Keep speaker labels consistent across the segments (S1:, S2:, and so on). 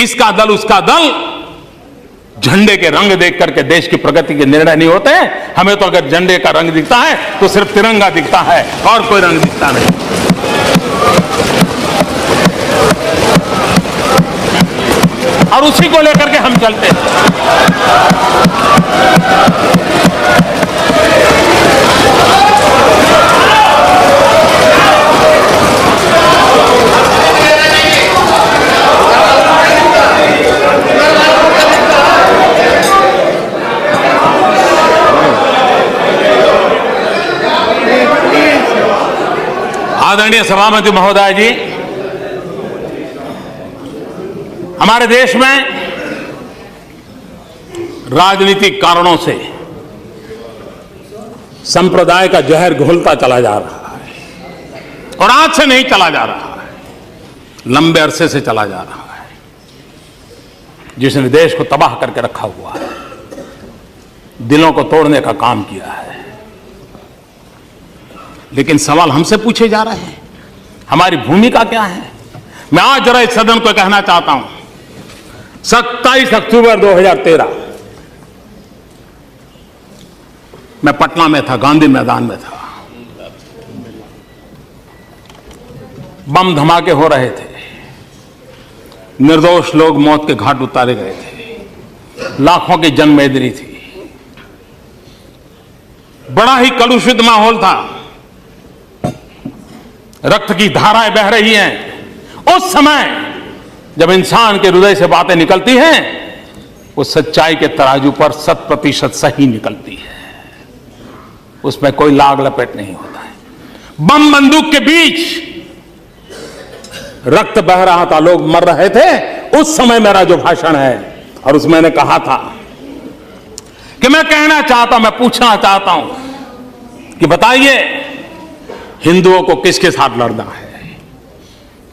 S1: इसका दल उसका दल, झंडे के रंग देख करके देश की प्रगति के निर्णय नहीं होते हैं। हमें तो अगर झंडे का रंग दिखता है तो सिर्फ तिरंगा दिखता है और कोई रंग दिखता नहीं। और उसी को लेकर के हम चलते हैं। आदरणीय सभापति महोदय जी, हमारे देश में राजनीतिक कारणों से संप्रदाय का जहर घुलता चला जा रहा है और आज से नहीं चला जा रहा है, लंबे अरसे से चला जा रहा है, जिसने देश को तबाह करके रखा हुआ है, दिलों को तोड़ने का काम किया है। लेकिन सवाल हमसे पूछे जा रहे हैं, हमारी भूमिका क्या है? मैं आज जरा इस सदन को कहना चाहता हूं, 27 अक्टूबर 2013 मैं पटना में था, गांधी मैदान में था। बम धमाके हो रहे थे, निर्दोष लोग मौत के घाट उतारे गए थे, लाखों की जनमेदनी थी, बड़ा ही कलुषित माहौल था, रक्त की धाराएं बह रही हैं। उस समय जब इंसान के हृदय से बातें निकलती हैं, वो सच्चाई के तराजू पर 100% सही निकलती है, उसमें कोई लाग लपेट नहीं होता है। बम बंदूक के बीच रक्त बह रहा था, लोग मर रहे थे। उस समय मेरा जो भाषण है, और उसमें मैंने कहा था कि मैं कहना चाहता हूं, मैं पूछना चाहता हूं कि बताइए, हिंदुओं को किसके साथ लड़ना है?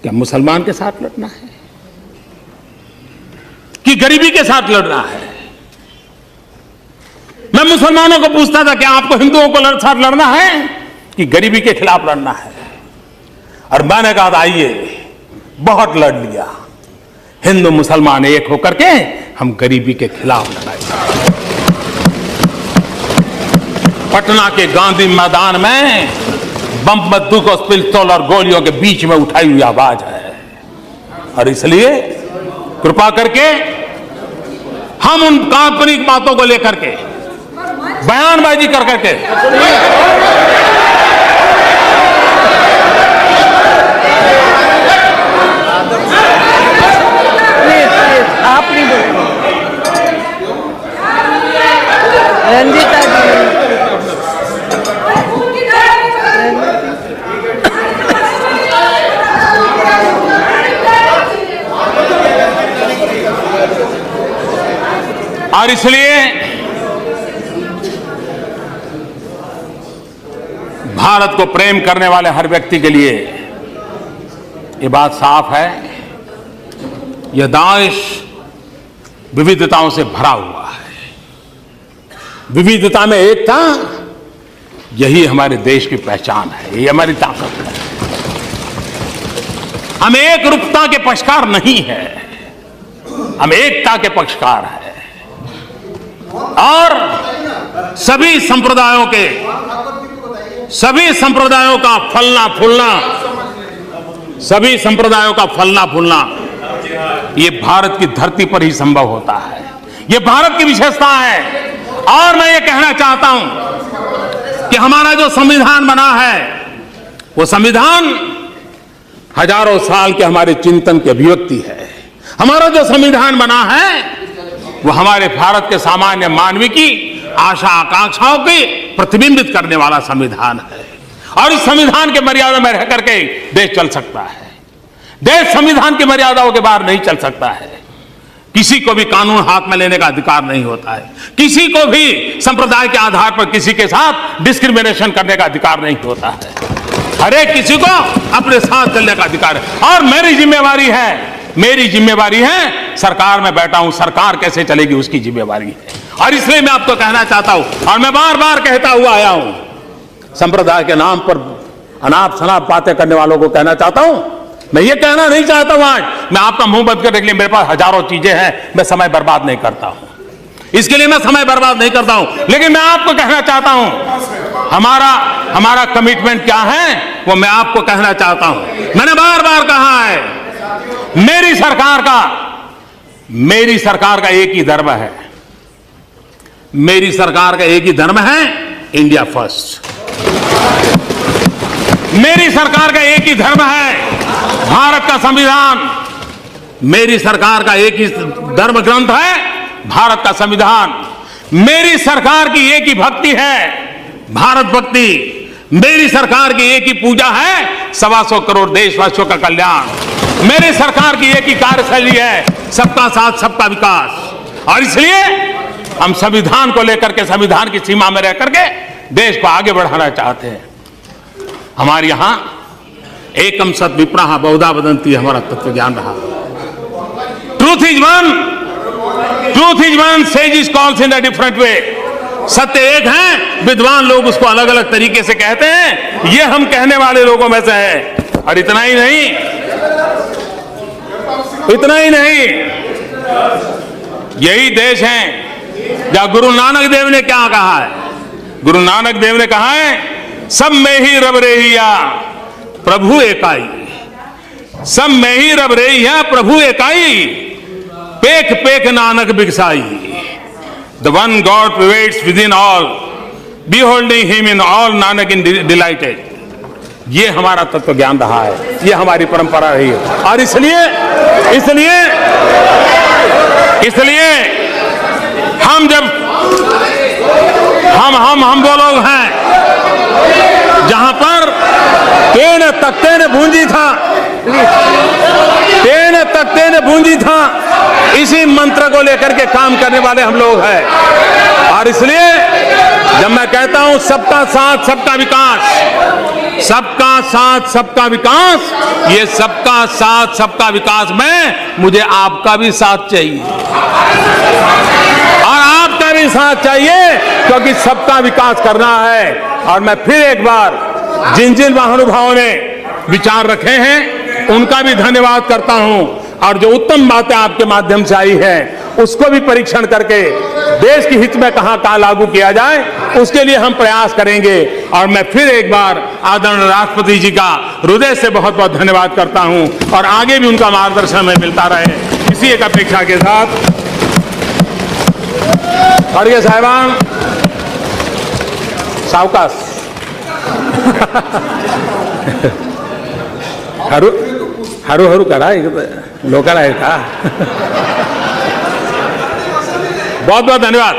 S1: क्या मुसलमान के साथ लड़ना है कि गरीबी के साथ लड़ना है? मैं मुसलमानों को पूछता था, क्या आपको हिंदुओं को साथ लड़ना है कि गरीबी के खिलाफ लड़ना है? और मैंने कहा, आइए, बहुत लड़ लिया, हिंदू मुसलमान एक होकर के हम गरीबी के खिलाफ लड़ाई। पटना के गांधी मैदान में बम बंदूक और पिस्तौल और गोलियों के बीच में उठाई हुई आवाज है, और इसलिए कृपा करके हम उन काल्पनिक बातों को लेकर के बयानबाजी कर करके
S2: आप नहीं बोलेंगे। रंजीता जी,
S1: और इसलिए भारत को प्रेम करने वाले हर व्यक्ति के लिए ये बात साफ है, यह देश विविधताओं से भरा हुआ है। विविधता में एकता, यही हमारे देश की पहचान है, यही हमारी ताकत है। हम एक रूपता के पक्षकार नहीं है, हम एकता के पक्षकार हैं। और सभी संप्रदायों का फलना फूलना ये भारत की धरती पर ही संभव होता है, ये भारत की विशेषता है। और मैं ये कहना चाहता हूं कि हमारा जो संविधान बना है, वो संविधान हजारों साल के हमारे चिंतन की अभिव्यक्ति है। हमारा जो संविधान बना है, वो हमारे भारत के सामान्य मानव की आशा आकांक्षाओं की प्रतिबिंबित करने वाला संविधान है। और इस संविधान के मर्यादा में रह करके देश चल सकता है। देश संविधान की मर्यादाओं के बाहर नहीं चल सकता है। किसी को भी कानून हाथ में लेने का अधिकार नहीं होता है, किसी को भी संप्रदाय के आधार पर किसी के साथ डिस्क्रिमिनेशन करने का अधिकार नहीं होता है। हर एक किसी को अपने साथ चलने का अधिकार है। और मेरी जिम्मेवारी है, सरकार में बैठा हूं, सरकार कैसे चलेगी उसकी जिम्मेवारी है। और इसलिए मैं आपको कहना चाहता हूं, और मैं बार बार कहता हुआ आया हूं, संप्रदाय के नाम पर अनाप शनाप बातें करने वालों को कहना चाहता हूं मैं ये कहना नहीं चाहता हूं आज, मैं आपका मुंह बंद करने के लिए मेरे पास हजारों चीजें हैं, मैं समय बर्बाद नहीं करता हूं, इसके लिए मैं समय बर्बाद नहीं करता हूं। लेकिन मैं आपको कहना चाहता हूं, हमारा कमिटमेंट क्या है वो मैं आपको कहना चाहता हूं। मैंने बार बार कहा है, मेरी सरकार का एक ही धर्म है, मेरी सरकार का एक ही धर्म है, इंडिया फर्स्ट। मेरी सरकार का एक ही धर्म है, भारत का संविधान। मेरी सरकार का एक ही धर्म ग्रंथ है, भारत का संविधान। मेरी सरकार की एक ही भक्ति है, भारत भक्ति। मेरी सरकार की एक ही पूजा है, 125 करोड़ देशवासियों का कल्याण। मेरी सरकार की एक ही कार्यशैली है, सबका साथ सबका विकास। और इसलिए हम संविधान को लेकर के, संविधान की सीमा में रह करके देश को आगे बढ़ाना चाहते हैं। हमारे यहां एकम सत विप्रः बहुधा वदन्ति हमारा तत्व ज्ञान रहा। Truth is one, says calls in a different way. सत्य एक है, विद्वान लोग उसको अलग अलग तरीके से कहते हैं। ये हम कहने वाले लोगों में से है। और इतना ही नहीं, यही देश है जहां गुरु नानक देव ने क्या कहा है। गुरु नानक देव ने कहा है, सब में ही रब रेहिया प्रभु एकाई। सब में ही रब रेहिया प्रभु एकाई, पेख पेख Nanak बिगसाई। The one God pervades within all, beholding Him in all, Nanak in delighted। ये हमारा तत्व ज्ञान रहा है, ये हमारी परंपरा रही है। और इसलिए हम जब हम वो लोग हैं जहां पर तख्ते ने भूंजी था, इसी मंत्र को लेकर के काम करने वाले हम लोग हैं। और इसलिए जब मैं कहता हूं सबका साथ सबका विकास, सबका साथ सबका विकास, ये सबका साथ सबका विकास में मुझे आपका भी साथ चाहिए और आपका भी साथ चाहिए, क्योंकि सबका विकास करना है। और मैं फिर एक बार जिन महानुभावों ने विचार रखे हैं उनका भी धन्यवाद करता हूं। और जो उत्तम बातें आपके माध्यम से आई है उसको भी परीक्षण करके देश के हित में कहां लागू किया जाए, उसके लिए हम प्रयास करेंगे। और मैं फिर एक बार आदरणीय राष्ट्रपति जी का हृदय से बहुत बहुत धन्यवाद करता हूं और आगे भी उनका मार्गदर्शन हमें मिलता रहे, इसी एक अपेक्षा के साथ। और ये साहिबान सावकाश हरू करा लोकल है का। बहुत बहुत धन्यवाद।